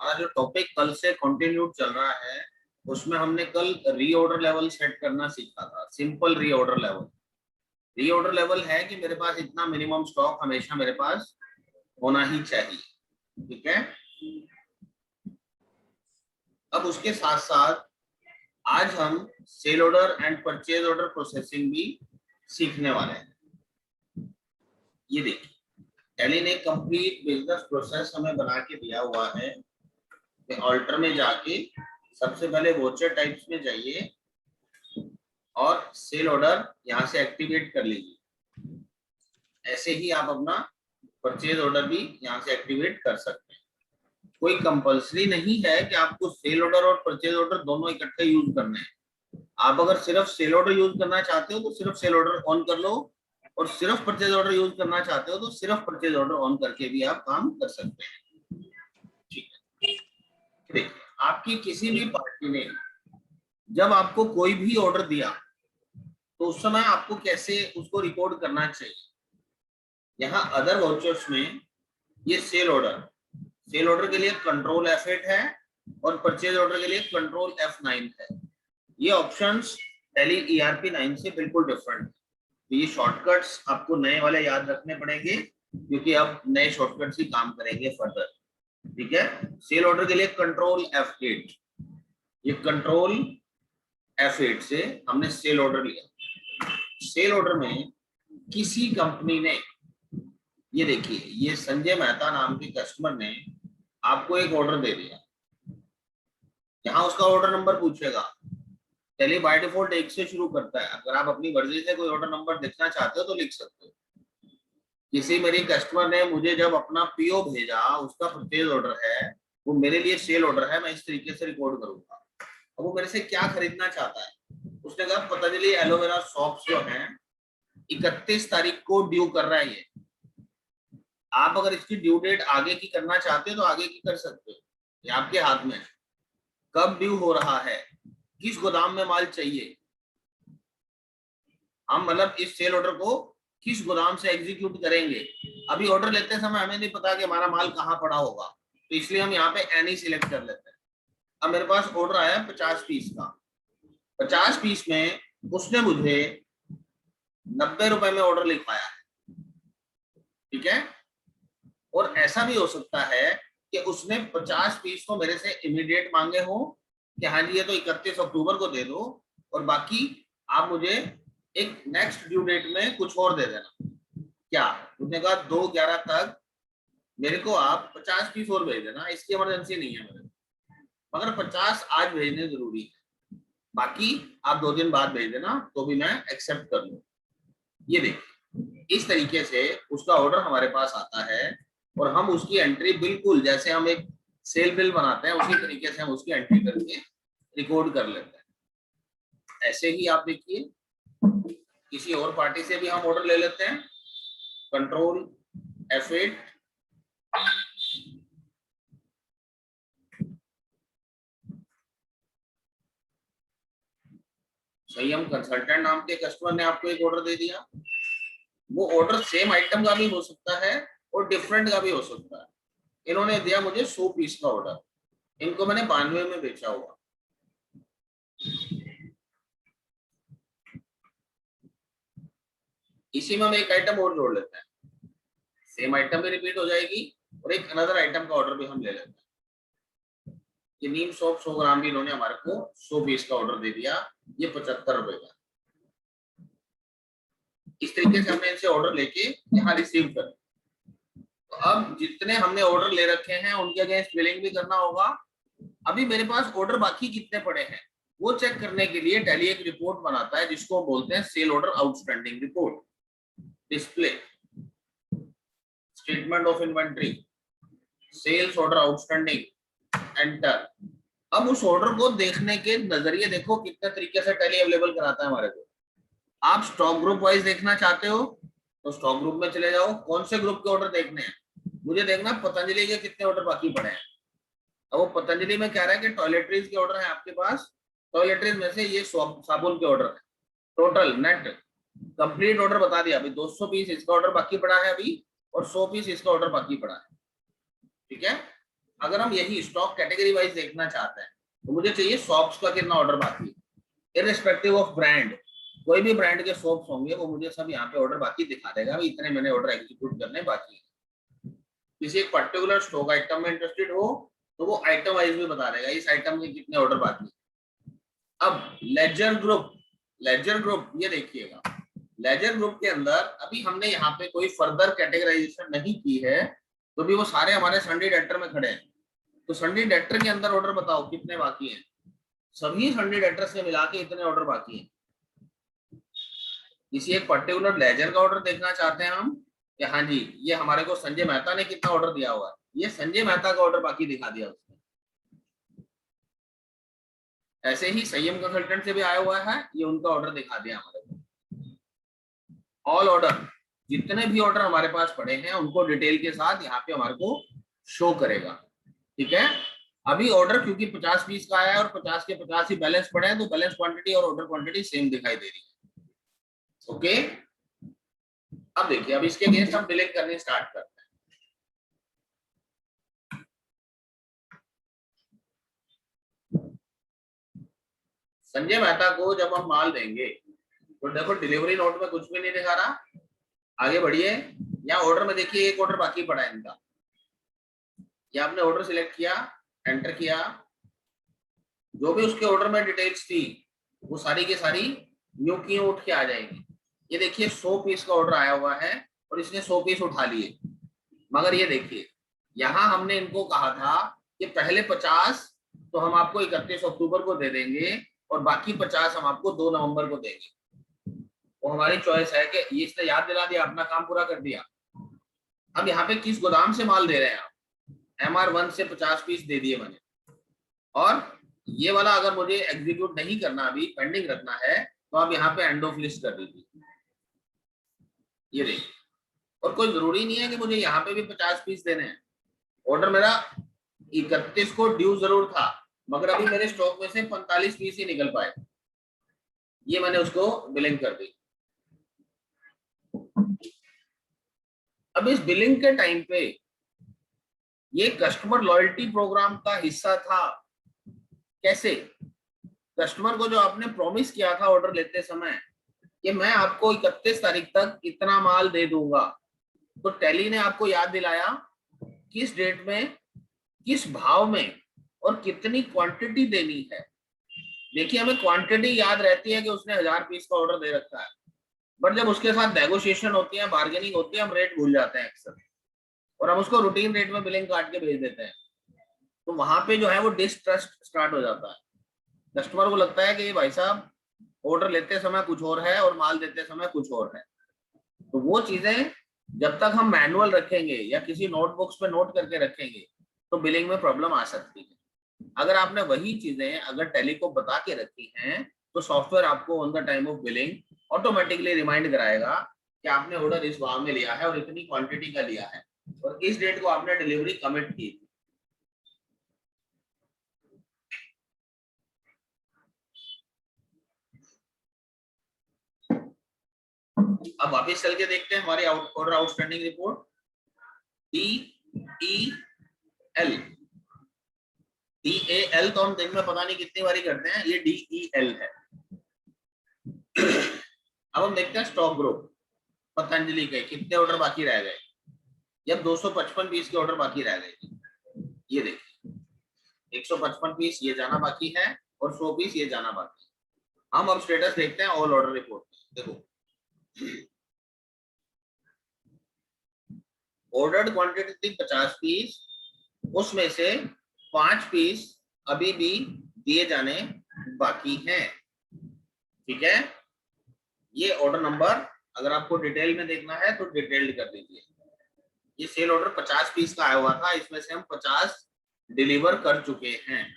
हमारा जो टॉपिक कल से कंटिन्यू चल रहा है उसमें हमने कल रीऑर्डर लेवल सेट करना सीखा था। सिंपल रीऑर्डर लेवल है कि मेरे पास इतना मिनिमम स्टॉक हमेशा मेरे पास होना ही चाहिए। ठीक है, अब उसके साथ साथ आज हम sale order and purchase order processing भी सीखने वाले हैं। ये देखिए, टैली ने कंप्लीट बिजनेस प्रोसेस हमें बना के दिया हुआ है। ऑल्टर में जाके सबसे पहले वोचर टाइप्स में जाइए और सेल ऑर्डर यहां से एक्टिवेट कर लीजिए। ऐसे ही आप अपना परचेज ऑर्डर भी यहां से एक्टिवेट कर सकते हैं। कोई कंपलसरी नहीं है कि आपको सेल ऑर्डर और परचेज ऑर्डर दोनों इकट्ठे यूज करने हैं। आप अगर सिर्फ सेल ऑर्डर यूज करना चाहते हो तो सिर्फ सेल ऑर्डर ऑन कर लो, और सिर्फ परचेज ऑर्डर यूज करना चाहते हो तो सिर्फ परचेज ऑर्डर ऑन करके भी आप काम कर सकते हैं। ठीक है, देखिए, आपकी किसी भी पार्टी ने जब आपको कोई भी ऑर्डर दिया तो उस समय आपको कैसे उसको रिकॉर्ड करना चाहिए। यहाँ अदर वाउचर्स में ये सेल ऑर्डर के लिए कंट्रोल F8 है और परचेज ऑर्डर के लिए कंट्रोल F9 है। ये ऑप्शंस टैली ERP 9 से बिल्कुल डिफरेंट है। तो ये शॉर्टकट्स आपको नए वाले याद रखने पड़ेंगे क्योंकि अब नए शॉर्टकट्स ही काम करेंगे फर्दर। ठीक है, सेल ऑर्डर के लिए कंट्रोल F8, ये कंट्रोल F8 से हमने सेल ऑर्डर लिया। सेल ऑर्डर में किसी कंपनी ने, ये देखिए, ये संजय मेहता नाम के कस्टमर ने आपको एक ऑर्डर दे दिया। यहां उसका ऑर्डर नंबर पूछेगा। चलिए, बाय डिफॉल्ट 1 से शुरू करता है। अगर आप अपनी मर्जी से कोई ऑर्डर नंबर लिखना चाहते हो तो लिख सकते हो। किसी मेरी कस्टमर ने मुझे जब अपना पीओ भेजा, उसका परचेज ऑर्डर है, वो मेरे लिए सेल ऑर्डर है, मैं इस तरीके से रिकॉर्ड करूंगा। अब वो मेरे से क्या खरीदना चाहता है? उसने कहा पतंजलि एलोवेरा सॉप्स जो है 31 तारीख को ड्यू कर रहा है। ये आप अगर इसकी ड्यू डेट आगे की करना चाहते हो तो आगे की कर सकते हो, ये आपके हाथ में। कब ड्यू हो रहा है, किस गोदाम में माल चाहिए, हम मतलब इस सेल ऑर्डर को किस गोदाम से एग्जीक्यूट करेंगे। अभी ऑर्डर लेते समय हमें नहीं पता कि हमारा माल कहाँ पड़ा होगा, तो इसलिए हम यहाँ पे एनी सिलेक्ट कर लेते हैं। अब मेरे पास ऑर्डर आया 50 पीस का। 50 पीस में उसने मुझे 90 रुपए में ऑर्डर लिखवाया है। ठीक है, और ऐसा भी हो सकता है कि उसने 50 पीस को मेरे से इमीडिएट मांगे हो कि हाँ जी ये तो 31 अक्टूबर को दे दो, और बाकी आप मुझे एक नेक्स्ट ड्यू डेट में कुछ और दे देना। क्या उसने कहा 2/11 तक मेरे को आप 50 पीस और भेज देना, इसकी इमरजेंसी नहीं है मेरे, मगर 50 आज भेजने जरूरी है, बाकी आप 2 दिन बाद भेज देना तो भी मैं एक्सेप्ट कर लूँ। ये देखिए, इस तरीके से उसका ऑर्डर हमारे पास आता है और हम उसकी एंट्री बिल्कुल जैसे हम एक सेल बिल बनाते हैं उसी तरीके से हम उसकी एंट्री करके रिकॉर्ड कर लेते हैं। ऐसे ही आप देखिए, किसी और पार्टी से भी हम ऑर्डर ले लेते हैं, कंट्रोल F8, संयम कंसल्टेंट नाम के कस्टमर ने आपको एक ऑर्डर दे दिया। वो ऑर्डर सेम आइटम का भी हो सकता है और डिफरेंट का भी हो सकता है। इन्होंने दिया मुझे 100 पीस का ऑर्डर, इनको मैंने 92 में बेचा हुआ। इसी में हम एक आइटम और जोड़ लेते हैं, सेम आइटम भी रिपीट हो जाएगी और एक अनदर आइटम का ऑर्डर भी हम ले लेते हैं। ये नीम सोप 100 ग्राम भी इन्होंने हमारे को 100 पीस का ऑर्डर दे दिया, ये 75 रुपए का। इस तरीके से हमने इनसे ऑर्डर लेके यहाँ रिसीव कर। तो अब जितने हमने ऑर्डर ले रखे हैं उनके अगेंस्ट बिलिंग भी करना होगा। अभी मेरे पास ऑर्डर बाकी कितने पड़े हैं वो चेक करने के लिए टैली एक रिपोर्ट बनाता है जिसको बोलते हैं sale order outstanding report. Display, statement of inventory, sales order outstanding, enter. अब उस ऑर्डर को देखने के नजरिए देखो कितने तरीके से टैली अवेलेबल कराता है हमारे को। आप स्टॉक ग्रुप वाइज देखना चाहते हो तो स्टॉक ग्रुप में चले जाओ, कौन से ग्रुप के ऑर्डर देखने हैं। मुझे देखना पतंजलि के कितने ऑर्डर बाकी पड़े हैं। अब वो पतंजलि में कह रहा है कि टॉयलेटरीज के ऑर्डर है आपके पास, टॉयलेटरीज में से ये साबुन के ऑर्डर है। टोटल नेट कंप्लीट ऑर्डर बता दिया, अभी 200 पीस इसका ऑर्डर बाकी पड़ा है अभी, और 100 पीस इसका ऑर्डर बाकी पड़ा है। ठीक है, अगर हम यही स्टॉक कैटेगरी वाइज देखना चाहते हैं तो मुझे चाहिए शॉप्स का कितना ऑर्डर बाकी है, इररिस्पेक्टिव ऑफ ब्रांड। कोई भी ब्रांड के शॉप्स होंगे वो मुझे सब यहाँ पे ऑर्डर बाकी दिखा देगा, इतने मैंने ऑर्डर एग्जीक्यूट करने बाकी है। किसी एक पर्टिकुलर स्टॉक आइटम में इंटरेस्टेड हो तो वो आइटम वाइज भी बता देगा इस आइटम के कितने ऑर्डर बाकी है। अब लेजर ग्रुप ये देखिएगा, लेजर ग्रुप के अंदर अभी हमने यहाँ पे कोई फर्दर कैटेगराइजेशन नहीं की है, तो भी वो सारे हमारे सन्डी डेटर में खड़े हैं। तो सन्डी डेटर के अंदर ऑर्डर बताओ कितने बाकी हैं, सभी सन्डी डेटर से मिला के इतने ऑर्डर बाकी हैं। किसी एक पर्टिकुलर लेजर का ऑर्डर देखना चाहते हैं हम कि हाँ जी ये हमारे को संजय मेहता ने कितना ऑर्डर दिया हुआ है, ये संजय मेहता का ऑर्डर बाकी दिखा दिया उसने। ऐसे ही संयम कंसल्टेंट से भी आया हुआ है, ये उनका ऑर्डर दिखा दिया हमारे को। ऑल ऑर्डर, जितने भी ऑर्डर हमारे पास पड़े हैं उनको डिटेल के साथ यहाँ पे हमारे को शो करेगा। ठीक है, अभी ऑर्डर क्योंकि 50 पीस का आया है और 50 के 50 ही बैलेंस पड़े हैं, तो बैलेंस क्वांटिटी और ऑर्डर क्वांटिटी सेम दिखाई दे रही है। ओके, अब देखिए, अब इसके अगेंस्ट हम बिलिंग करनी स्टार्ट करते हैं। संजय मेहता को जब हम माल देंगे तो देखो डिलीवरी नोट में कुछ भी नहीं दिखा रहा, आगे बढ़िए। यहाँ ऑर्डर में देखिए एक ऑर्डर बाकी पड़ा है इनका, ये आपने ऑर्डर सिलेक्ट किया, एंटर किया, जो भी उसके ऑर्डर में डिटेल्स थी वो सारी की सारी न्यू की उठ के आ जाएंगी। ये देखिए 100 पीस का ऑर्डर आया हुआ है और इसने 100 पीस उठा लिए, मगर ये देखिए यहाँ हमने इनको कहा था कि पहले 50 तो हम आपको 31 अक्टूबर को दे देंगे और बाकी 50 हम आपको 2 नवंबर को देंगे। वो हमारी चॉइस है कि ये इसने याद दिला दिया, अपना काम पूरा कर दिया। अब यहाँ पे किस गोदाम से माल दे रहे हैं आप, MR1 से 50 पीस दे दिए मैंने, और ये वाला अगर मुझे एग्जीक्यूट नहीं करना, अभी पेंडिंग रखना है, तो आप यहाँ पे एंड ऑफ लिस्ट कर दीजिए। ये देखिए, और कोई जरूरी नहीं है कि मुझे यहाँ पे भी 50 पीस देने हैं। ऑर्डर मेरा 31 को ड्यू जरूर था, मगर अभी मेरे स्टॉक में से 45 पीस ही निकल पाए, ये मैंने उसको बिलिंग कर दी। अब इस बिलिंग के टाइम पे ये कस्टमर लॉयल्टी प्रोग्राम का हिस्सा था। कैसे? कस्टमर को जो आपने प्रॉमिस किया था ऑर्डर लेते समय कि मैं आपको 31 तारीख तक इतना माल दे दूंगा, तो टैली ने आपको याद दिलाया किस डेट में, किस भाव में और कितनी क्वांटिटी देनी है। देखिए, हमें क्वांटिटी याद रहती है कि उसने 1000 पीस का ऑर्डर दे रखा है, बट जब उसके साथ नेगोशिएशन होती है, बार्गेनिंग होती है, हम रेट भूल जाते हैं अक्सर और हम उसको रूटीन रेट में बिलिंग काट के भेज देते हैं। तो वहां पे जो है वो डिस्ट्रस्ट स्टार्ट हो जाता है। कस्टमर को लगता है कि भाई साहब ऑर्डर लेते समय कुछ और है और माल देते समय कुछ और है। तो वो चीजें जब तक हम मैनुअल रखेंगे या किसी नोटबुक्स पे नोट करके रखेंगे तो बिलिंग में प्रॉब्लम आ सकती है। अगर आपने वही चीजें अगर टैली को बता के रखी हैं तो सॉफ्टवेयर आपको on the time of billing automatically remind कराएगा कि आपने ऑर्डर इस भाव में लिया है और इतनी क्वांटिटी का लिया है और इस डेट को आपने डिलीवरी कमिट की। अब वापिस चल के देखते हैं हमारी order outstanding report. DEL DAL तो हम दिन में पता नहीं कितनी बारी करते हैं, ये DEL है। अब हम देखते हैं स्टॉक ग्रुप पतंजलि के कितने ऑर्डर बाकी रह गए। जब 255 पीस के ऑर्डर बाकी रह गए, ये देखिए 155 पीस ये जाना बाकी है और 100 पीस ये जाना बाकी है। हम अब स्टेटस देखते हैं ऑल ऑर्डर रिपोर्ट। देखो, ऑर्डर्ड क्वांटिटी थी 50 पीस, उसमें से 5 पीस अभी भी दिए जाने बाकी हैं। ठीक है, ये ऑर्डर नंबर अगर आपको डिटेल में देखना है तो डिटेल्ड कर दीजिए। ये सेल ऑर्डर 50 पीस का आया हुआ था, इसमें से हम 50 डिलीवर कर चुके हैं।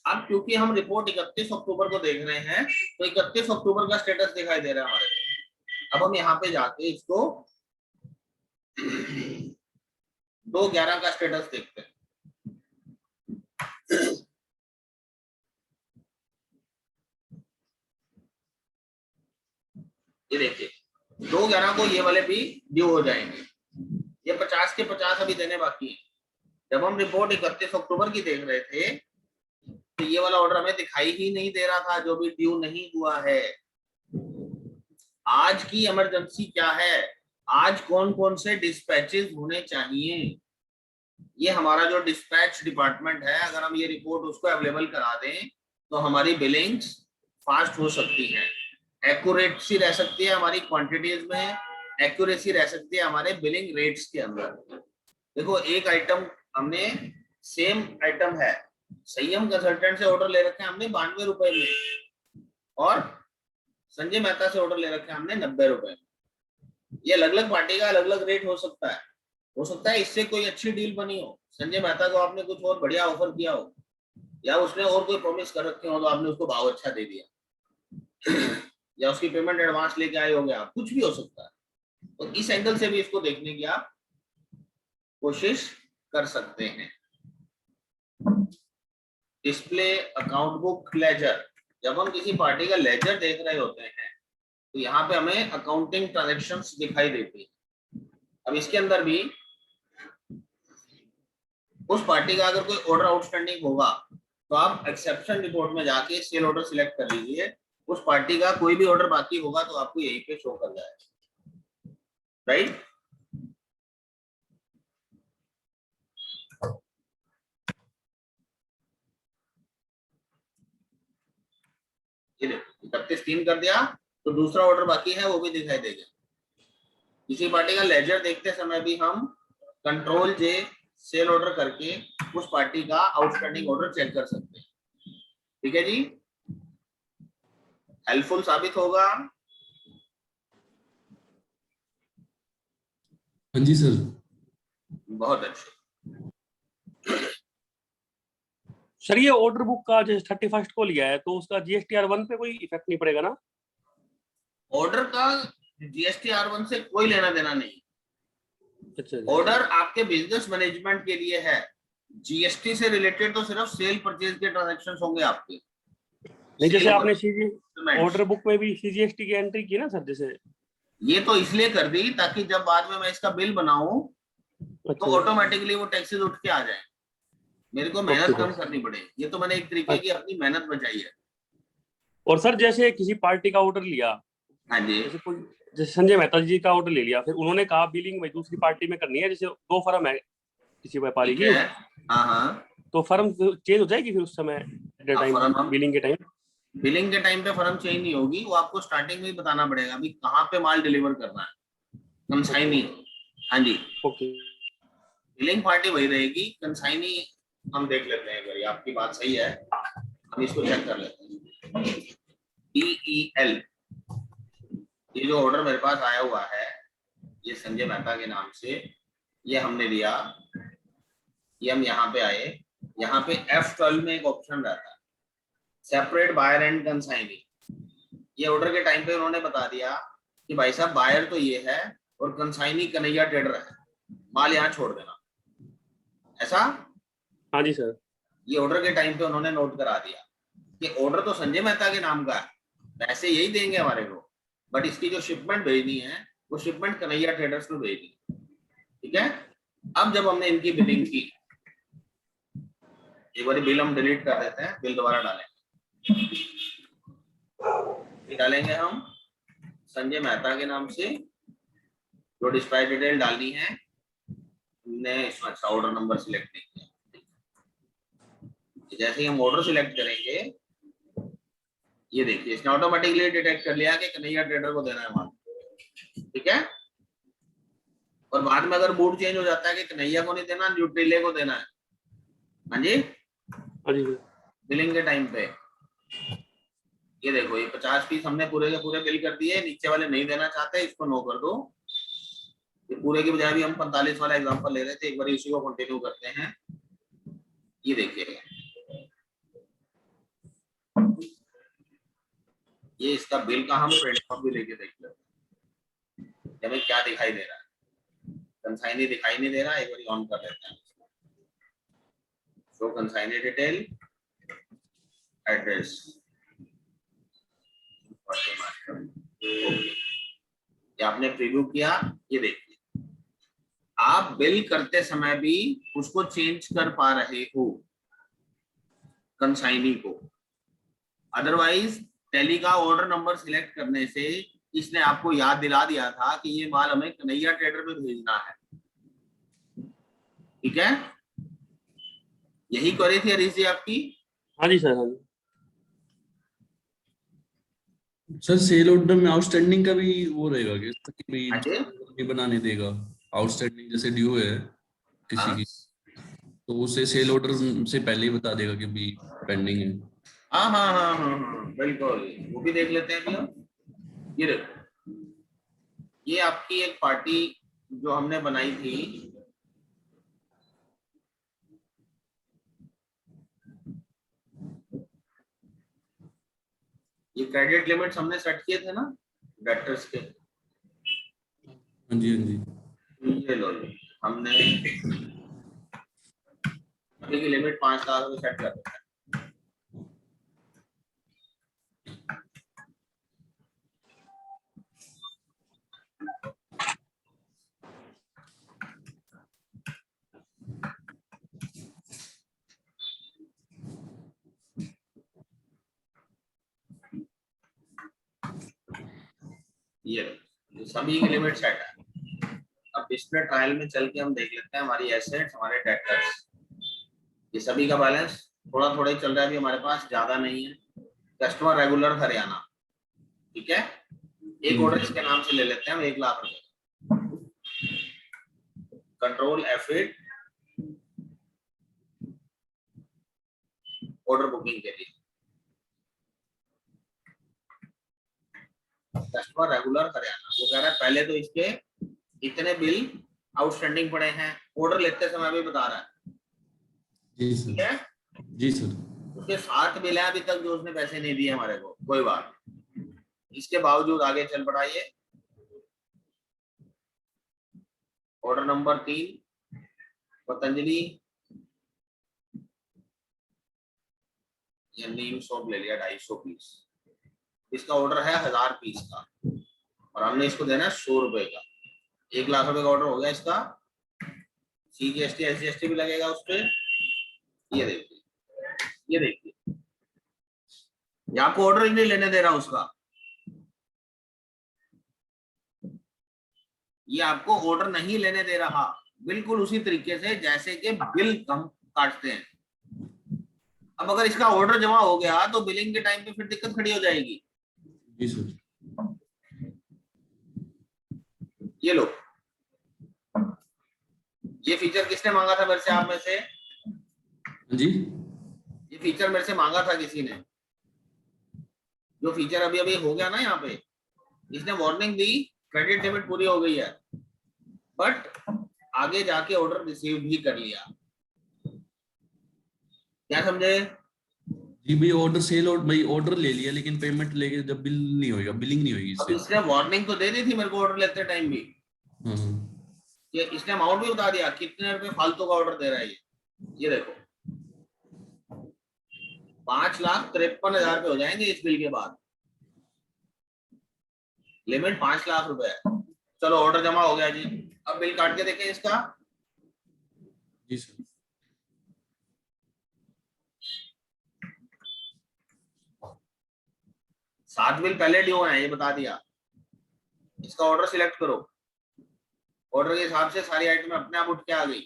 अब क्योंकि हम रिपोर्ट 31 अक्टूबर को देख रहे हैं तो 31 अक्टूबर का स्टेटस दिखाई दे रहा है हमारे को। अब हम यहाँ पे जाके इसको 2/11 का स्टेटस देखते हैं। ये देखिए 2/11 को ये वाले भी ड्यू हो जाएंगे। ये 50 के 50 अभी देने बाकी हैं। जब हम रिपोर्ट 31 अक्टूबर की देख रहे थे तो ये वाला ऑर्डर हमें दिखाई ही नहीं दे रहा था जो भी ड्यू नहीं हुआ है। आज की इमरजेंसी क्या है, आज कौन कौन से डिस्पैचेस होने चाहिए, ये हमारा जो डिस्पैच डिपार्टमेंट है, अगर हम ये रिपोर्ट उसको अवेलेबल करा दें तो हमारी बिलिंग्स फास्ट हो सकती है, एक्यूरेसी रह सकती है हमारी क्वांटिटीज में, एक्यूरेसी रह सकती है हमारे बिलिंग रेट्स के अंदर। देखो एक आइटम हमने, सेम आइटम है, संयम कंसल्टेंट से ऑर्डर ले रखे हैं हमने 92 रुपए में और संजय मेहता से ऑर्डर ले रखे हैं हमने 90 रुपए में। ये अलग अलग पार्टी का अलग अलग रेट हो सकता है इससे कोई अच्छी डील बनी हो, संजय मेहता को आपने कुछ और बढ़िया ऑफर किया हो, या उसने और कोई प्रॉमिस कर रखे हो तो आपने उसको भाव अच्छा दे दिया या उसकी पेमेंट एडवांस लेके आए हो गया, कुछ भी हो सकता है। तो इस एंगल से भी इसको देखने की आप कोशिश कर सकते हैं। डिस्प्ले अकाउंट बुक लेजर, जब हम किसी पार्टी का लेजर देख रहे होते हैं तो यहाँ पे हमें अकाउंटिंग ट्रांजैक्शंस दिखाई देती है। अब इसके अंदर भी उस पार्टी का अगर कोई ऑर्डर आउटस्टैंडिंग होगा तो आप एक्सेप्शन रिपोर्ट में जाके सेल ऑर्डर सिलेक्ट कर लीजिए, उस पार्टी का कोई भी ऑर्डर बाकी होगा तो आपको यहीं पे शो कर जाएगा, राइट। ये देखो 31/3 कर दिया तो दूसरा ऑर्डर बाकी है वो भी दिखाई देगा। किसी पार्टी का लेजर देखते समय भी हम कंट्रोल जे सेल ऑर्डर करके उस पार्टी का आउटस्टैंडिंग ऑर्डर चेक कर सकते हैं। ठीक है जी, हेल्पफुल साबित होगा। हाँ जी सर। बहुत अच्छे। सर ये ऑर्डर बुक का जो 31 को लिया है तो उसका GSTR1 पे कोई इफेक्ट नहीं पड़ेगा ना? ऑर्डर का GSTR1 से कोई लेना देना नहीं। अच्छा, ऑर्डर आपके बिजनेस मैनेजमेंट के लिए है, जीएसटी से रिलेटेड तो सिर्फ सेल परचेज के ट्रांजैक्शन होंगे आपके। नहीं जैसे आपने ऑर्डर बुक में भी CGST की एंट्री की ना सर, जैसे ये तो इसलिए कर दी ताकि जब बाद में मैं इसका बिल बनाऊं तो ऑटोमेटिकली वो टैक्सेस उठ के आ जाए, मेरे को मेहनत कम करनी पड़े। ये तो मैंने एक तरीके की अपनी मेहनत बचाई है। और सर जैसे किसी पार्टी का ऑर्डर लिया, हाँ जी, जैसे संजय मेहता जी का ऑर्डर ले लिया, फिर उन्होंने कहा बिलिंग भाई दूसरी पार्टी में करनी है, जैसे 2 फर्म है किसी व्यापारी की, हाँ हाँ, तो फर्म चेंज हो जाएगी फिर उस समय टाइम, बिलिंग के टाइम? बिलिंग के टाइम पे फर्म चेंज नहीं होगी, वो आपको स्टार्टिंग में ही बताना पड़ेगा अभी कहाँ पे माल डिलीवर करना है, कंसाइनी। हाँ जी, ओके। बिलिंग पार्टी वही रहेगी, कंसाइनी हम देख लेते हैं। अगर आपकी बात सही है हम इसको चेक कर लेते हैं। DEL, ये जो ऑर्डर मेरे पास आया हुआ है ये संजय मेहता के नाम से, ये हमने दिया, ये हम यहाँ पे आए, यहाँ पे F12 में एक ऑप्शन रहता है सेपरेट बायर एंड कंसाइनी। ये ऑर्डर के टाइम पे उन्होंने बता दिया कि भाई साहब बायर तो ये है और कंसाइनी कन्हैया ट्रेडर है, माल यहाँ छोड़ देना, ऐसा। हाँ जी सर। ये ऑर्डर के टाइम पे उन्होंने नोट करा दिया कि ऑर्डर तो संजय मेहता के नाम का है, पैसे यही देंगे हमारे को, बट इसकी जो शिपमेंट भेजनी है वो शिपमेंट कन्हैया ट्रेडर्स को भेजनी। ठीक है, अब जब हमने इनकी बिलिंग की, एक बार बिल हम डिलीट कर देते हैं, बिल दोबारा डालेंगे हम संजय मेहता के नाम से, जो डिस्पैच डिटेल डालनी है हमने इसमें अच्छा ऑर्डर नंबर सिलेक्ट नहीं किया। जैसे ही हम ऑर्डर सिलेक्ट करेंगे ये देखिए इसने ऑटोमेटिकली डिटेक्ट कर लिया कि कन्हैया ट्रेडर को देना है माल। ठीक है, और बाद में अगर मूड चेंज हो जाता है कि कन्हैया को नहीं देना न्यूट्रिले को देना है, हाँ जी, बिलिंग के टाइम पे ये देखो ये 50 पीस हमने पूरे के पूरे बिल कर दिए, नीचे वाले नहीं देना चाहते इसको नो कर दो। ये पूरे के बजाय भी हम 45 वाला एग्जांपल ले रहे थे, एक बार इसी को कंटिन्यू करते हैं। ये देखिए ये इसका बिल का हम प्रिंट आउट भी लेके देख लेते हैं हमें क्या दिखाई दे रहा है। कंसाइनी दिखाई नहीं दे रहा, एक बार ऑन कर लेते हैं। शो कंसाइनी डिटेल एड्रेस, ये आपने प्रीव्यू किया, ये देखिए आप बिल करते समय भी उसको चेंज कर पा रहे हो कंसाइनी को। अदरवाइज टैली का ऑर्डर नंबर सिलेक्ट करने से इसने आपको याद दिला दिया था कि ये माल हमें कन्हैया ट्रेडर पे भेजना है। ठीक है, यही क्वेरी थी हरीश जी आपकी। हाँ जी सर, हाँ जी सर सेल ऑर्डर में आउटस्टैंडिंग का भी वो रहेगा कि भाई हाँ जी, नहीं बनाने देगा। आउटस्टैंडिंग जैसे ड्यू है किसी हाँ की, तो उसे सेल ऑर्डर से पहले ही बता देगा कि भाई पेंडिंग है। हाँ हाँ हाँ हाँ हाँ बिल्कुल, वो भी देख लेते हैं अभी हम। ये देखो, ये आपकी एक पार्टी जो हमने बनाई थी, ये क्रेडिट लिमिट्स हमने सेट किए थे ना डेटर्स के। हाँ जी, हाँ जी। ये लो, हमने अभी की लिमिट 5 लाख रुपए सेट कर दिया। ये सभी की लिमिट सेट है। अब डिस्प्ले ट्रायल में चल के हम देख लेते हैं हमारी एसेट्स, हमारे डेटर्स, ये सभी का बैलेंस थोड़ा थोड़ा ही चल रहा है अभी हमारे पास, ज्यादा नहीं है। कस्टमर रेगुलर हरियाणा, ठीक है, एक ऑर्डर इसके नाम से ले लेते हैं हम 1 लाख रुपए। कंट्रोल F8 ऑर्डर बुकिंग के लिए, कस्टमर रेगुलर हरियाणा। वो कह रहा है पहले तो इसके इतने बिल आउटस्टैंडिंग पड़े हैं, ऑर्डर लेते समय भी बता रहा है। जी ठीक सर, है, जी सर। उसके 7 बिल है अभी तक जो उसने पैसे नहीं दिए हमारे को, कोई बात नहीं। इसके बावजूद आगे चल पड़ा ये ऑर्डर नंबर 3 पतंजलि, या नीम सोप ले लिया 250 पीस। इसका ऑर्डर है 1000 पीस का और हमने इसको देना है 100 रुपए का। 1 लाख रुपए का ऑर्डर हो गया इसका। CGST SGST भी लगेगा उस पर। ये देखिए, ये देखिए, ये आपको ऑर्डर ही नहीं लेने दे रहा उसका, ये आपको ऑर्डर नहीं लेने दे रहा, बिल्कुल उसी तरीके से जैसे कि बिल हम काटते हैं। अब अगर इसका ऑर्डर जमा हो गया तो बिलिंग के टाइम पे फिर दिक्कत खड़ी हो जाएगी। जी सर। ये लो, ये फीचर किसने मांगा था मेरे से, आप में से? हाँ जी। ये फीचर मेरे से मांगा था किसी ने, जो फीचर अभी अभी हो गया ना यहाँ पे। इसने वार्निंग दी क्रेडिट लिमिट पूरी हो गई है, बट आगे जाके ऑर्डर रिसीव भी कर लिया। क्या समझे? जी भाई, ऑर्डर सेल और भाई ऑर्डर ले लिया लेकिन पेमेंट लेके जब बिल नहीं होएगा, बिलिंग नहीं होगी अब इससे। इसने वार्निंग तो दे दी थी मेरे को ऑर्डर लेते टाइम भी, हाँ। कि इसने अमाउंट भी बता दिया कितने रुपए फालतू का ऑर्डर दे रहा है ये देखो 5,53,000 रुपए हो जाएंगे इस बिल के बाद। लिमिट 5 लाख रुपए है। चलो ऑर्डर जमा हो गया जी, अब बिल काट के देखें इसका। जी सर। सात बिल पहले ड्यू है, ये बता दिया। इसका ऑर्डर सिलेक्ट करो, ऑर्डर के हिसाब से सारी आइटम अपने आप उठ के आ गई।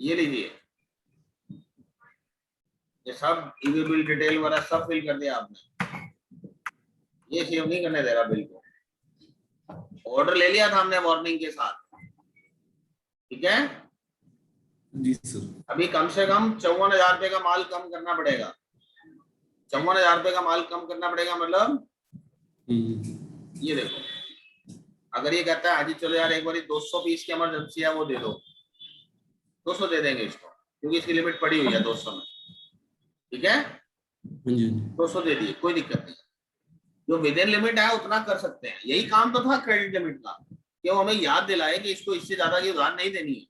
ये लीजिए, ये सब ईवी बिल डिटेल वगैरह सब फिल कर दिया आपने। ये सेव नहीं करने दे रहा बिल को। ऑर्डर ले लिया था हमने वार्निंग के साथ, ठीक है। जी सर। अभी कम से कम 54,000 रुपए का माल कम करना पड़ेगा। 54,000 रुपए का माल कम करना पड़ेगा मतलब ये देखो, अगर ये कहता है हाजी चलो यार एक बार 200 पीस की इमरजेंसी है वो दे दो, 200 दे देंगे इसको, क्योंकि इसकी लिमिट पड़ी हुई है 200 में, ठीक है। 200 दे दिए, कोई दिक्कत नहीं। जो विद इन लिमिट है उतना कर सकते हैं। यही काम तो था क्रेडिट लिमिट का, कि वो हमें याद दिलाए कि इसको इससे ज्यादा की उधार नहीं देनी है।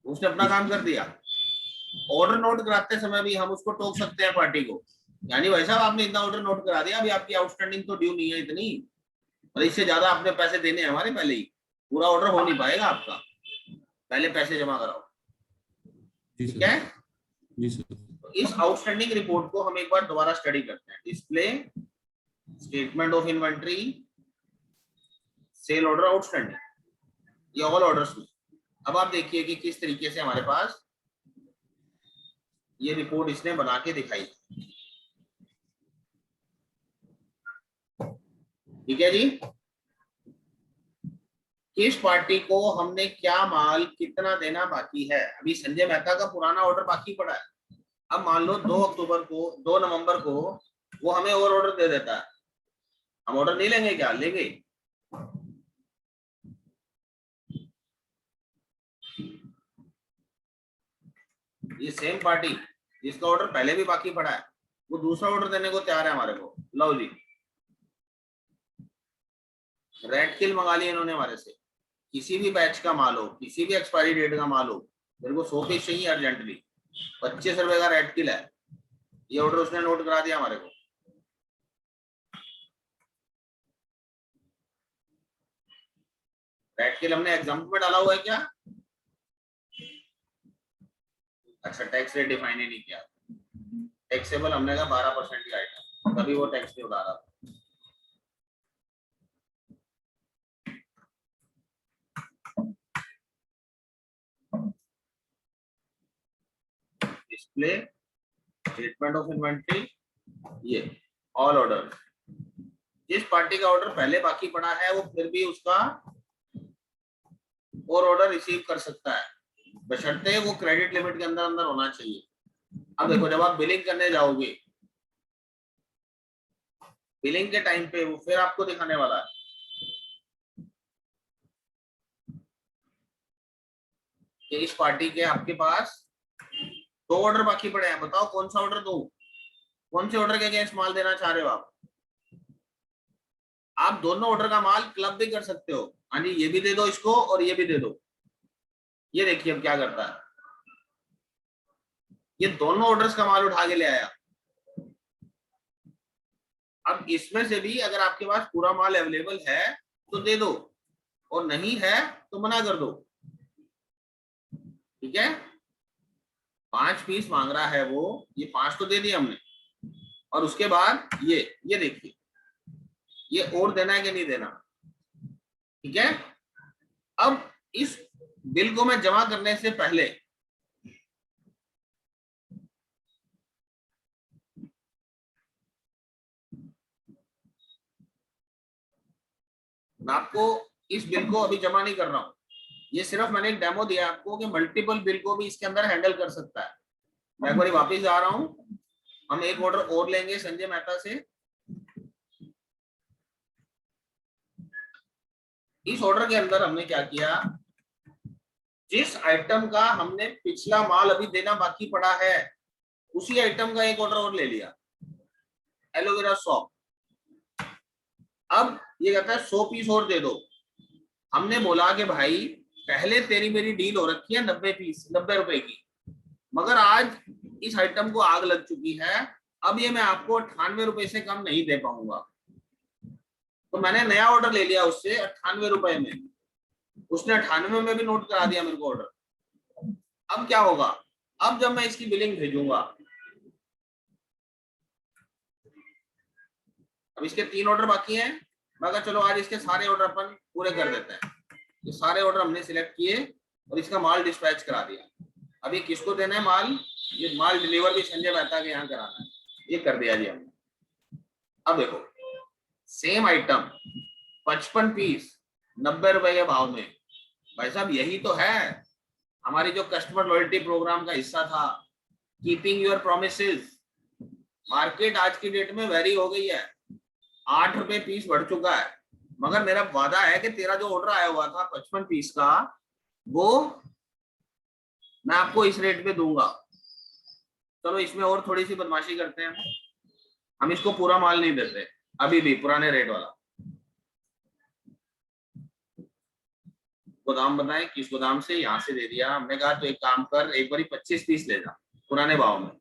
उसने अपना काम कर दिया। ऑर्डर नोट कराते समय भी हम उसको टोक सकते हैं पार्टी को, यानी भाई साहब आपने इतना ऑर्डर नोट करा दिया, अभी आपकी आउटस्टैंडिंग तो ड्यू नहीं है इतनी, और इससे ज्यादा आपने पैसे देने हैं हमारे पहले ही, पूरा ऑर्डर हो नहीं पाएगा आपका। पहले पैसे जमा कराओ, जी ठीक सर। है। जी सर। तो इस आउटस्टैंडिंग रिपोर्ट को हम एक बार दोबारा स्टडी करते हैं। Display statement of inventory, sale order outstanding, ये ऑल ऑर्डर्स में। अब आप देखिए कि किस तरीके से हमारे पास ये रिपोर्ट इसने बना के दिखाई, ठीक है जी। किस पार्टी को हमने क्या माल कितना देना बाकी है। अभी संजय मेहता का पुराना ऑर्डर बाकी पड़ा है। अब मान लो 2 अक्टूबर को, 2 नवंबर को वो हमें और ऑर्डर दे देता है, हम ऑर्डर नहीं लेंगे क्या? लेंगे। ये सेम पार्टी जिसका ऑर्डर पहले भी बाकी पड़ा है, वो दूसरा ऑर्डर देने को तैयार है हमारे को। लो जी, रेड किल मंगा लिया इन्होंने हमारे से। किसी भी बैच का माल हो, किसी भी एक्सपायरी डेट का माल हो, मेरे को 100 पीस चाहिए अर्जेंटली, 25 रुपए का रेड किल है, ये ऑर्डर उसने नोट करा दिया हमारे को। रेड किल हमने एग्जाम में डाला हुआ है क्या? अच्छा, टैक्स रेट डिफाइन ही नहीं किया। टैक्सेबल हमने कहा 12% की आइटम, तभी वो टैक्स नहीं उड़ा रहा। डिस्प्ले स्टेटमेंट ऑफ इन्वेंट्री, ये ऑल ऑर्डर। जिस पार्टी का ऑर्डर पहले बाकी पड़ा है वो फिर भी उसका और ऑर्डर रिसीव कर सकता है, बशर्ते वो क्रेडिट लिमिट के अंदर अंदर होना चाहिए। अब देखो, जब आप बिलिंग करने जाओगे, बिलिंग के टाइम पे वो फिर आपको दिखाने वाला है कि इस पार्टी के आपके पास 2 ऑर्डर बाकी पड़े हैं, बताओ कौन सा ऑर्डर दूं, कौन से ऑर्डर के अगेंस्ट माल देना चाह रहे हो आप। आप दोनों ऑर्डर का माल क्लब भी कर सकते हो, हाँ जी, ये भी दे दो इसको और ये भी दे दो। ये देखिए अब क्या करता है, ये दोनों ऑर्डर्स का माल उठा के ले आया। अब इसमें से भी अगर आपके पास पूरा माल अवेलेबल है तो दे दो, और नहीं है तो मना कर दो, ठीक है। 5 पीस मांग रहा है वो, ये 5 तो दे दिए हमने, और उसके बाद ये देखिए, ये और देना है कि नहीं देना, ठीक है। अब इस बिल को मैं जमा करने से पहले मैं आपको इस बिल को अभी जमा नहीं कर रहा हूं, ये सिर्फ मैंने एक डेमो दिया आपको कि मल्टीपल बिल को भी इसके अंदर हैंडल कर सकता है। मैं एक बार वापिस जा रहा हूं, हम एक ऑर्डर और लेंगे संजय मेहता से। इस ऑर्डर के अंदर हमने क्या किया, जिस आइटम का हमने पिछला माल अभी देना बाकी पड़ा है, उसी आइटम का एक ऑर्डर और ले लिया, एलोवेरा सॉप। अब ये कहता है 100 पीस और दे दो। हमने बोला कि भाई पहले तेरी मेरी डील हो रखी है 90 पीस 90 रुपए की, मगर आज इस आइटम को आग लग चुकी है, अब ये मैं आपको 98 रुपए से कम नहीं दे पाऊंगा। तो मैंने नया ऑर्डर ले लिया उससे 98 रुपए में, उसने 98 में भी नोट करा दिया मेरे को ऑर्डर। अब क्या होगा, अब जब मैं इसकी बिलिंग भेजूंगा, अब इसके 3 ऑर्डर बाकी हैं, मैं कहा चलो आज इसके सारे ऑर्डर अपन पूरे कर देते हैं। ये सारे ऑर्डर हमने सिलेक्ट किए और इसका माल डिस्पैच करा दिया। अब ये किसको देना है माल, ये माल डिलीवर भी संजय मेहता के यहाँ कराना है, ये कर दिया जी हमने। अब देखो, सेम आइटम 55 पीस 90 रुपए के भाव में। भाई साहब यही तो है हमारी जो कस्टमर लॉयल्टी प्रोग्राम का हिस्सा था, कीपिंग योर प्रोमिसेस। मार्केट आज की डेट में वेरी हो गई है, 8 रुपए पीस बढ़ चुका है, मगर मेरा वादा है कि तेरा जो ऑर्डर आया हुआ था 55 पीस का, वो मैं आपको इस रेट पे दूंगा। चलो इसमें और थोड़ी सी बदमाशी करते हैं, हम इसको पूरा माल नहीं देते अभी भी, पुराने रेट वाला। गोदाम बताएं किस गोदाम से, यहाँ से दे दिया हमने। कहा तो एक काम कर, एक बारी 25 पीस ले जा पुराने भाव में।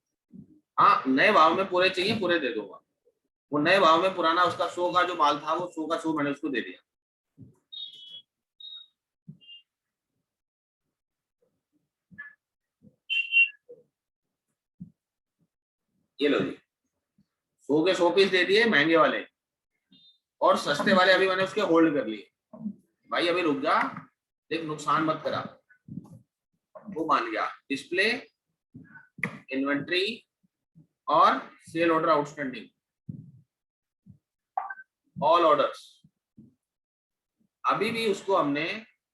हाँ, नए भाव में पूरे चाहिए, पूरे दे दूंगा। वो नए भाव में पुराना उसका 100 का जो माल था, वो 100 का 100 मैंने उसको दे दिया। ये लो जी, 100 के 100 पीस दे दिए महंगे वाले, और सस्ते वाले अभी मैंने उसके होल्ड कर लिए। भाई अभी रुक जा, देख नुकसान मत करा। वो मान गया डिस्प्ले, इन्वेंट्री और sale order outstanding, all orders. अभी भी उसको हमने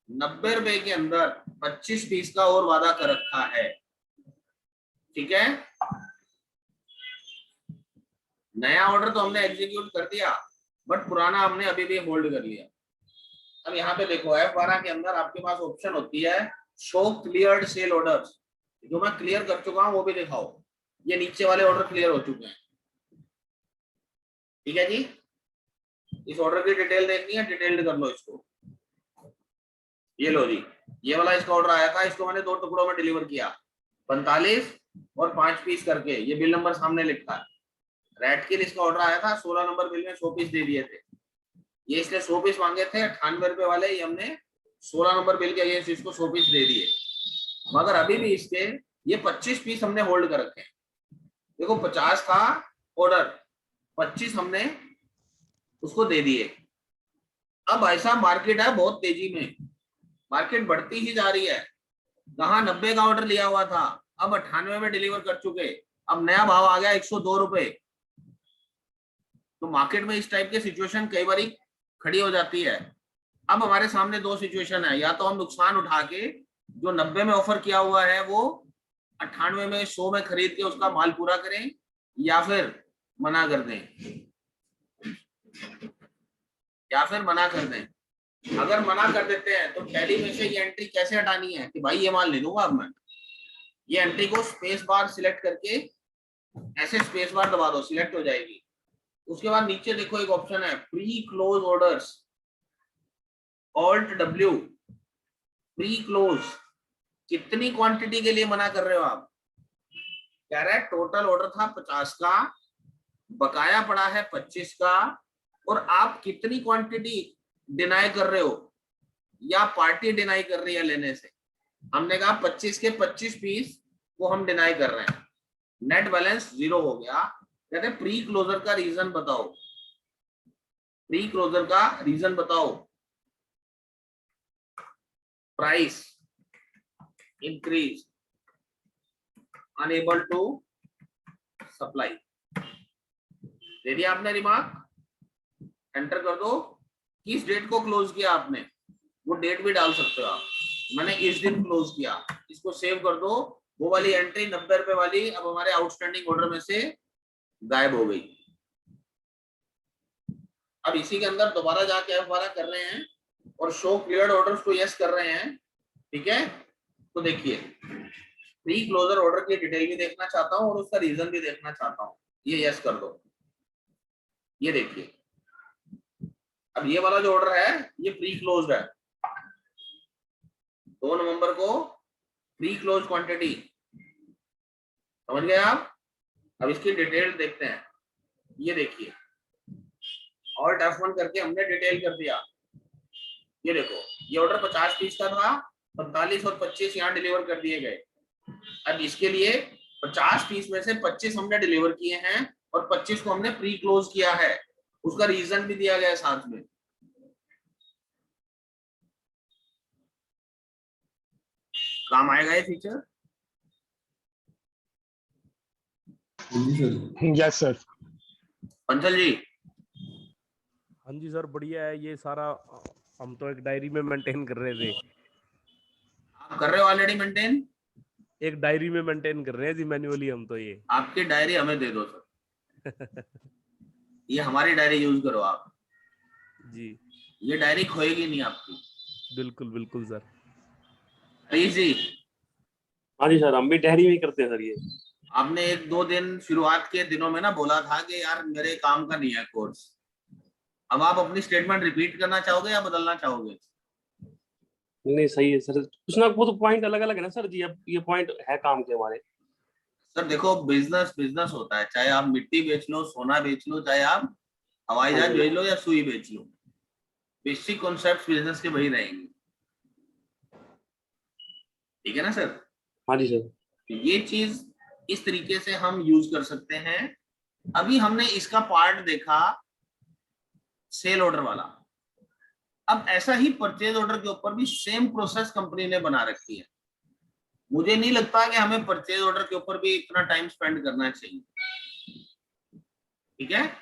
90 रुपए के अंदर 25 पीस का और वादा कर रखा है, ठीक है। नया ऑर्डर तो हमने एग्जीक्यूट कर दिया, बट पुराना हमने अभी भी होल्ड कर लिया। अब यहाँ पे देखो F12 के अंदर आपके पास ऑप्शन होती है शो क्लियर्ड सेल ऑर्डर्स, जो मैं क्लियर कर चुका हूं वो भी दिखाओ। ये नीचे वाले ऑर्डर क्लियर हो चुके हैं, ठीक है जी। इस ऑर्डर की डिटेल देखनी है, डिटेल्ड कर लो इसको। ये लो जी, ये वाला इसका ऑर्डर आया था, इसको मैंने 2 टुकड़ों में डिलीवर किया, 45 और 5 पीस करके। ये बिल नंबर सामने लिखा है। रेड किल इसका ऑर्डर आया था, 16 नंबर बिल में 100 पीस दे दिए थे। ये इसलिए 100 पीस मांगे थे 98 रुपए वाले, ये हमने 16 नंबर बिल के अगेंस्ट इसको 100 पीस दे दिए। मगर अभी भी इसके ये 25 पीस हमने होल्ड कर रखे हैं। देखो 50 का ऑर्डर, 25 हमने उसको दे दिए। अब ऐसा मार्केट है बहुत तेजी में, मार्केट बढ़ती ही जा रही है। कहाँ 90 का ऑर्डर लिया हुआ था, अब 98 में डिलीवर कर चुके, अब नया भाव आ गया 102 रुपए। तो मार्केट में इस टाइप के सिचुएशन कई बार खड़ी हो जाती है। अब हमारे सामने 2 सिचुएशन है, या तो हम नुकसान उठा के जो 90 में ऑफर किया हुआ है वो 98 में 100 में खरीद के उसका माल पूरा करें, या फिर मना कर दें, अगर मना कर देते हैं तो टैली में से ये एंट्री कैसे हटानी है कि भाई ये माल ले लूंगा अब मैं। ये एंट्री को स्पेस बार सिलेक्ट करके ऐसे स्पेस बार दबा दो, सिलेक्ट हो जाएगी। उसके बाद नीचे देखो एक ऑप्शन है pre close orders, alt W, pre close. कितनी क्वांटिटी के लिए मना कर रहे हो आप? कह रहा है टोटल ऑर्डर था 50 का, बकाया पड़ा है 25 का, और आप कितनी क्वांटिटी डिनाई कर रहे हो या पार्टी डिनाई कर रही है लेने से। हमने कहा 25 के 25 पीस को हम डिनाई कर रहे हैं। नेट बैलेंस 0 हो गया। कहते हैं प्री क्लोजर का रीजन बताओ, प्री क्लोजर का रीजन बताओ। Price increase, unable to supply. दे दिया आपने रिमार्क, एंटर कर दो। किस डेट को क्लोज किया आपने, वो डेट भी डाल सकते हो आप। मैंने इस दिन क्लोज किया, इसको सेव कर दो। वो वाली एंट्री 90 रुपए वाली अब हमारे आउटस्टैंडिंग ऑर्डर में से गायब हो गई। अब इसी के अंदर दोबारा जाके F12 कर रहे हैं और शो क्लियर्ड ऑर्डर्स को यस कर रहे हैं, ठीक है। तो देखिए प्री क्लोजर ऑर्डर की डिटेल भी देखना चाहता हूं और उसका रीजन भी देखना चाहता हूं। ये यस कर दो। ये देखिए अब ये वाला जो ऑर्डर है ये प्री क्लोज्ड है। 2 नवंबर को प्री क्लोज क्वांटिटी, समझ गए आप। अब इसकी डिटेल देखते हैं। ये देखिए ऑल्ट F1 करके हमने डिटेल कर दिया। ये देखो ये ऑर्डर 50 पीस का था, 45 और 25 यहाँ डिलीवर कर दिए गए। अब इसके लिए 50 पीस में से 25 हमने डिलीवर किए हैं और 25 को हमने प्री क्लोज किया है। उसका रीजन भी दिया गया है साथ में। काम आएगा ये feature. Yes sir. Panchal ji हाँ जी सर, बढ़िया है ये सारा। हम तो एक डायरी में मेंटेन कर रहे थे। आप कर रहे हो ऑलरेडी मेंटेन? एक डायरी में मेंटेन कर रहे हैं जी मैन्युअली हम तो। ये आपकी डायरी हमें दे दो सर। ये हमारी डायरी यूज करो आप जी। ये डायरी खोएगी नहीं आपकी। बिल्कुल बिल्कुल सर। जी हाँ जी सर, हम भी डायरी में करते हैं सर ये। आपने 1-2 दिन शुरुआत के दिनों में ना बोला था कि यार मेरे काम का नहीं है कोर्स। अब आप अपनी स्टेटमेंट रिपीट करना चाहोगे या बदलना चाहोगे? नहीं सही है सर, कुछ ना वो तो पॉइंट अलग अलग है ना सर जी। अब ये पॉइंट है काम के हमारे। सर देखो बिजनेस बिजनेस होता है, चाहे आप मिट्टी बेच लो, सोना बेच लो, चाहे आप हवाई जहाज बेच लो या सुई बेच लो, बेसिक कॉन्सेप्ट बिजनेस के वही रहेंगे, ठीक है ना सर। हाँ जी सर। ये चीज इस तरीके से हम यूज कर सकते हैं। अभी हमने इसका पार्ट देखा सेल ऑर्डर वाला। अब ऐसा ही परचेज ऑर्डर के ऊपर भी सेम प्रोसेस कंपनी ने बना रखी है। मुझे नहीं लगता कि हमें परचेज ऑर्डर के ऊपर भी इतना टाइम स्पेंड करना चाहिए। ठीक है,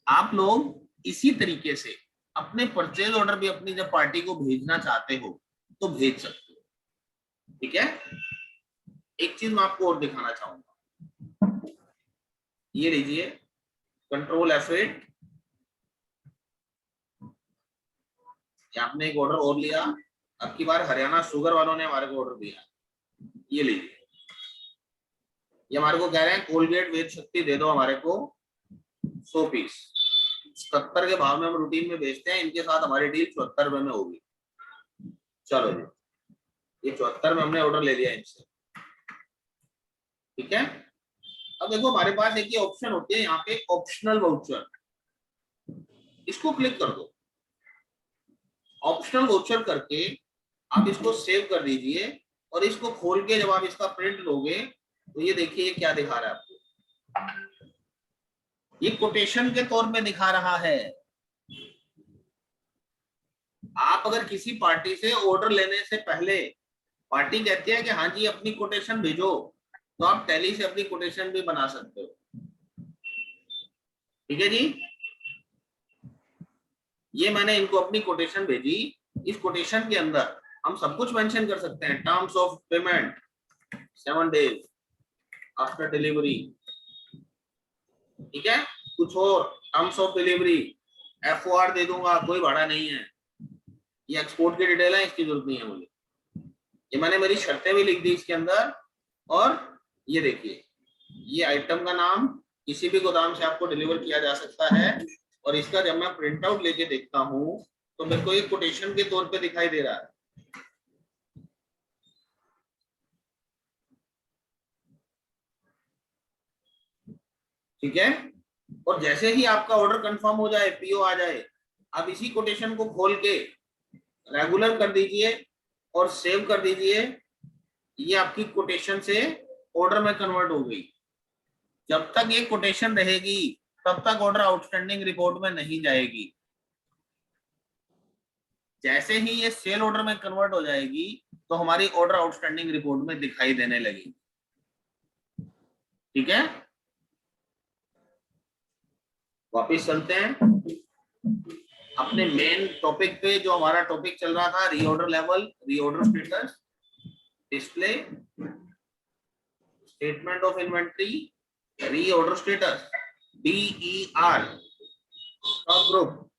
आप लोग इसी तरीके से अपने परचेज ऑर्डर भी अपनी जब पार्टी को भेजना चाहते हो तो भेज सकते हो। ठीक है, एक चीज मैं आपको और दिखाना चाहूंगा, ये लीजिए कंट्रोल F8, आपने एक ऑर्डर और लिया। अब की बार हरियाणा शुगर वालों ने हमारे को ऑर्डर दिया, ये लीजिए। ये हमारे को कह रहे हैं कोलगेट वेद शक्ति दे दो हमारे को 100 पीस। 77 के भाव में हम रूटीन में बेचते हैं, इनके साथ हमारी डील 74 रुपए में होगी। चलो जी, ये 74 में हमने ऑर्डर ले लिया इनसे। ठीक है, अब देखो हमारे पास एक ही ऑप्शन होती है यहाँ पे ऑप्शनल वाउचर, इसको क्लिक कर दो। ऑप्शनल वाउचर करके आप इसको सेव कर दीजिए और इसको खोल के जब आप इसका प्रिंट लोगे तो ये देखिए क्या दिखा रहा है आपको, ये कोटेशन के तौर पे दिखा रहा है। आप अगर किसी पार्टी से ऑर्डर लेने से पहले पार्टी कहती है कि हाँ जी अपनी कोटेशन भेजो, तो आप टैली से अपनी कोटेशन भी बना सकते हो। ठीक है जी, ये मैंने इनको अपनी कोटेशन भेजी। इस कोटेशन के अंदर हम सब कुछ मेंशन कर सकते हैं, terms of payment 7 days after delivery. ठीक है, कुछ और टर्म्स ऑफ डिलीवरी, FOR दे दूंगा, कोई भाड़ा नहीं है। ये एक्सपोर्ट की डिटेल है, इसकी जरूरत नहीं है मुझे। ये मैंने मेरी शर्तें भी लिख दी इसके अंदर। और ये देखिए, ये आइटम का नाम किसी भी गोदाम से आपको डिलीवर किया जा सकता है। और इसका जब मैं प्रिंट आउट लेके देखता हूं तो मेरे को एक कोटेशन के तौर पे दिखाई दे रहा है। ठीक है, और जैसे ही आपका ऑर्डर कंफर्म हो जाए, PO आ जाए, आप इसी कोटेशन को खोल के रेगुलर कर दीजिए और सेव कर दीजिए। ये आपकी कोटेशन से ऑर्डर में कन्वर्ट हो गई। जब तक ये कोटेशन रहेगी तब तक ऑर्डर आउटस्टैंडिंग रिपोर्ट में नहीं जाएगी। जैसे ही ये सेल ऑर्डर में कन्वर्ट हो जाएगी तो हमारी ऑर्डर आउटस्टैंडिंग रिपोर्ट में दिखाई देने लगेगी। ठीक है, वापिस चलते हैं अपने मेन टॉपिक पे। जो हमारा टॉपिक चल रहा था, reorder level, reorder status, display, statement of inventory, reorder status, DER, stock group,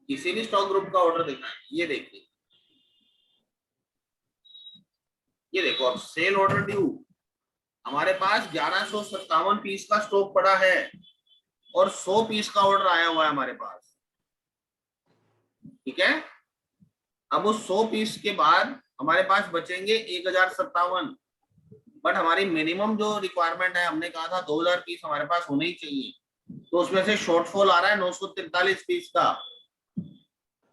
किसी भी स्टॉक ग्रुप का ऑर्डर देखना है। ये देखिए, ये देखो, अब सेल ऑर्डर ड्यू हमारे पास 1157 पीस का स्टॉक पड़ा है और 100 पीस का ऑर्डर आया हुआ है हमारे पास। ठीक है, अब उस 100 पीस के बाद हमारे पास बचेंगे 1057। बट हमारी मिनिमम जो रिक्वायरमेंट है, हमने कहा था 2000 पीस हमारे पास होने ही चाहिए, तो उसमें से शॉर्टफॉल आ रहा है 943 पीस का।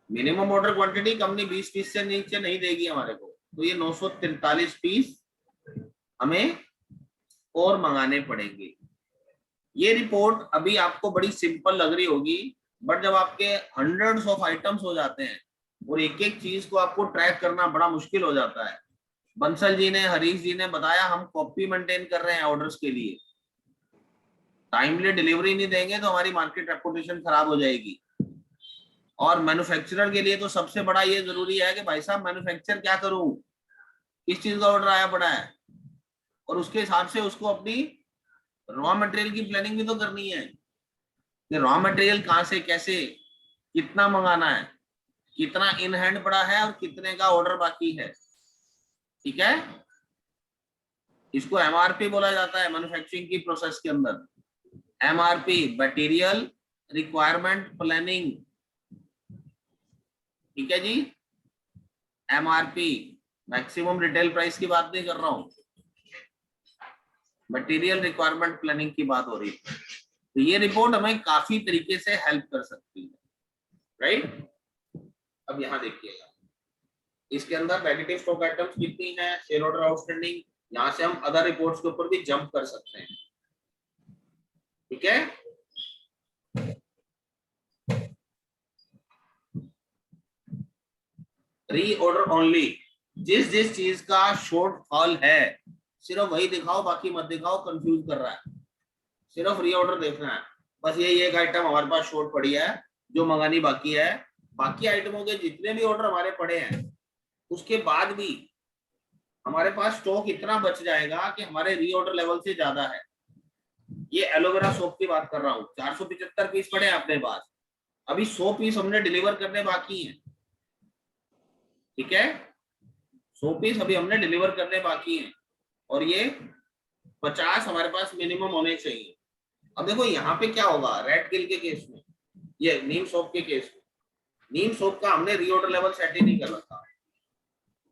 Minimum order quantity company 20 piece से नीचे नहीं देगी हमारे को, तो ये 943 पीस हमें और मंगाने पड़ेंगे। ये रिपोर्ट अभी आपको बड़ी सिंपल लग रही होगी, बट जब आपके हंड्रेड्स ऑफ आइटम्स हो जाते हैं और एक एक चीज को आपको ट्रैक करना बड़ा मुश्किल हो जाता है। बंसल जी ने, हरीश जी ने बताया, हम कॉपी मेंटेन कर रहे हैं ऑर्डर्स के लिए। टाइमली डिलीवरी नहीं देंगे तो हमारी मार्केट रेपुटेशन खराब हो जाएगी। और मैन्युफैक्चरर के लिए तो सबसे बड़ा ये जरूरी है कि भाई साहब मैन्युफैक्चर क्या करूं, किस चीज का ऑर्डर आया पड़ा है, और उसके हिसाब से उसको अपनी रॉ मटेरियल की प्लानिंग भी तो करनी है कि रॉ मटेरियल कहां से कैसे कितना मंगाना है, कितना इन हैंड पड़ा है और कितने का ऑर्डर बाकी है। ठीक है, इसको MRP बोला जाता है मैन्युफैक्चरिंग की प्रोसेस के अंदर। MRP, material requirement planning. ठीक है जी, MRP मैक्सिमम रिटेल प्राइस की बात नहीं कर रहा हूं, मटेरियल रिक्वायरमेंट प्लानिंग की बात हो रही है। तो ये रिपोर्ट हमें काफी तरीके से हेल्प कर सकती है, राइट। अब यहां देखिएगा, इसके अंदर नेगेटिव स्टॉक आइटम्स कितनी है, सेल ऑर्डर आउटस्टैंडिंग यहां से हम अदर रिपोर्ट्स के ऊपर भी जंप कर सकते हैं, ठीक है। रीऑर्डर ओनली, जिस जिस चीज का शॉर्ट फॉल है सिर्फ वही दिखाओ, बाकी मत दिखाओ, कंफ्यूज कर रहा है। सिर्फ रीऑर्डर देखना है, बस ये एक आइटम हमारे पास शॉर्ट पड़ी है जो मंगानी बाकी है। बाकी आइटमों के जितने भी ऑर्डर हमारे पड़े हैं उसके बाद भी हमारे पास स्टॉक इतना बच जाएगा कि हमारे रीऑर्डर लेवल से ज्यादा है। ये एलोवेरा सोप की बात कर रहा हूँ, 475 पीस पड़े हैं अपने पास, अभी 100 पीस हमने डिलीवर करने बाकी हैं, ठीक है। 100 पीस अभी हमने डिलीवर करने बाकी हैं और ये 50 हमारे पास मिनिमम होने चाहिए। अब देखो यहाँ पे क्या होगा, रेड किल के केस में, ये नीम सोप के केस में, नीम सोप का हमने रीऑर्डर लेवल सेट ही नहीं कर रखा।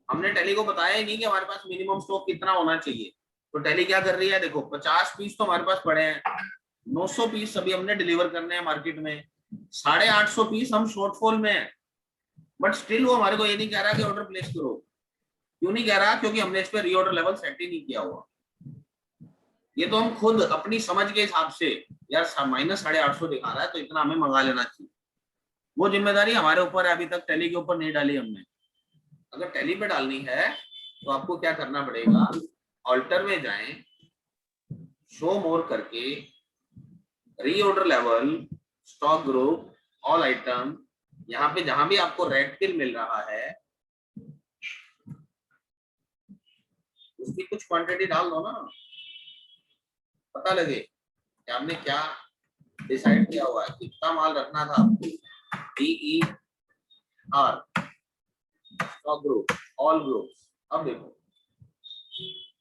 हमने टैली को बताया ही नहीं कि हमारे पास मिनिमम स्टॉक कितना होना चाहिए। तो टैली क्या कर रही है, देखो 50 पीस तो हमारे पास पड़े हैं, 900 पीस अभी हमने डिलीवर करने हैं मार्केट में, 850 पीस हम शॉर्टफॉल में है, बट स्टिल वो हमारे को ये नहीं कह रहा कि ऑर्डर प्लेस करो। क्यों नहीं कह रहा, क्योंकि हमने इस पे रीऑर्डर लेवल सेट ही नहीं किया हुआ। ये तो हम खुद अपनी समझ के हिसाब से यार -850 दिखा रहा है तो इतना हमें मंगा लेना चाहिए, वो जिम्मेदारी हमारे ऊपर है। अभी तक टैली के ऊपर नहीं डाली हमने। अगर टैली पे डालनी है तो आपको क्या करना पड़ेगा, ऑल्टर में जाएं, शो मोर करके reorder level, stock group, all item, यहाँ पे जहां भी आपको रेड किल मिल रहा है उसकी कुछ क्वांटिटी डाल दो ना, पता लगे कि आपने क्या डिसाइड किया हुआ है, कितना माल रखना था आपको। DER stock group, all groups. अब देखो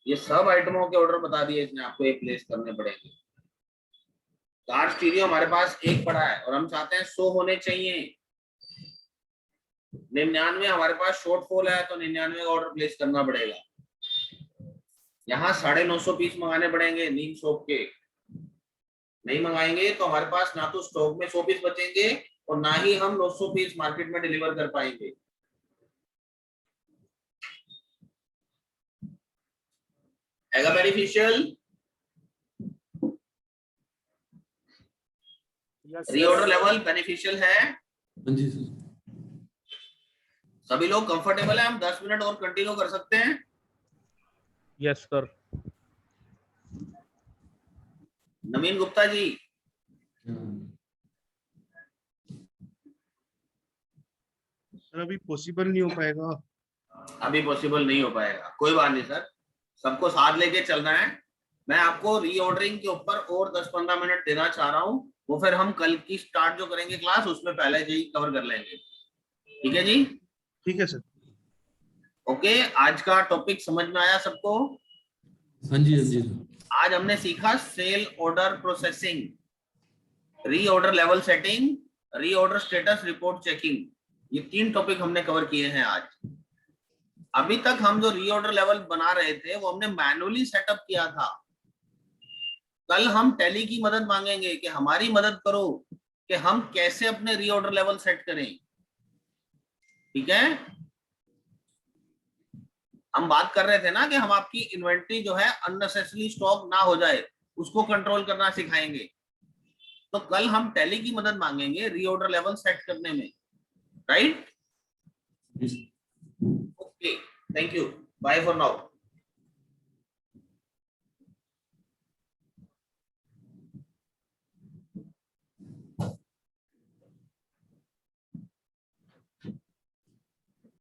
ये सब आइटमों के ऑर्डर बता दिए इसने आपको, एक प्लेस करने पड़ेंगे। कार स्टीरियो हमारे पास एक पड़ा है और हम चाहते हैं 100 होने चाहिए। 99 हमारे पास शॉर्टफॉल है तो 99 का ऑर्डर प्लेस करना पड़ेगा। यहाँ 950 पीस मंगाने पड़ेंगे नीम सोप के। नहीं मंगाएंगे तो हमारे पास ना तो स्टॉक में 100 पीस बचेंगे और ना ही हम 900 पीस मार्केट में डिलीवर कर पाएंगे। एगा बेनिफिशियल, रीऑर्डर लेवल बेनिफिशियल है। हाँ जी सर। सभी लोग कंफर्टेबल है, हम 10 मिनट और कंटिन्यू कर सकते हैं। Yes sir. Naveen Gupta ji, sir अभी पॉसिबल नहीं हो पाएगा। अभी पॉसिबल नहीं हो पाएगा, कोई बात नहीं सर, सबको साथ लेके चलना है। मैं आपको रीऑर्डरिंग के ऊपर और 10-15 मिनट देना चाह रहा हूँ, वो फिर हम कल की स्टार्ट जो करेंगे क्लास उसमें पहले ही कवर कर लेंगे, ठीक है जी। ठीक है सर। ओके, आज का टॉपिक समझ में आया सबको? हाँ जी हाँ जी सर। आज हमने सीखा sale order processing, reorder level setting, reorder status report checking, ये 3 टॉपिक हमने कवर किए हैं आज। अभी तक हम जो रीऑर्डर लेवल बना रहे थे वो हमने मैनुअली सेटअप किया था। कल हम टैली की मदद मांगेंगे कि हमारी मदद करो कि हम कैसे अपने रीऑर्डर लेवल सेट करें, ठीक है। हम बात कर रहे थे ना कि हम आपकी इन्वेंट्री जो है अननेसेसरी स्टॉक ना हो जाए उसको कंट्रोल करना सिखाएंगे। तो कल हम टैली की मदद मांगेंगे रीऑर्डर लेवल सेट करने में, right? Okay, thank you, bye for now.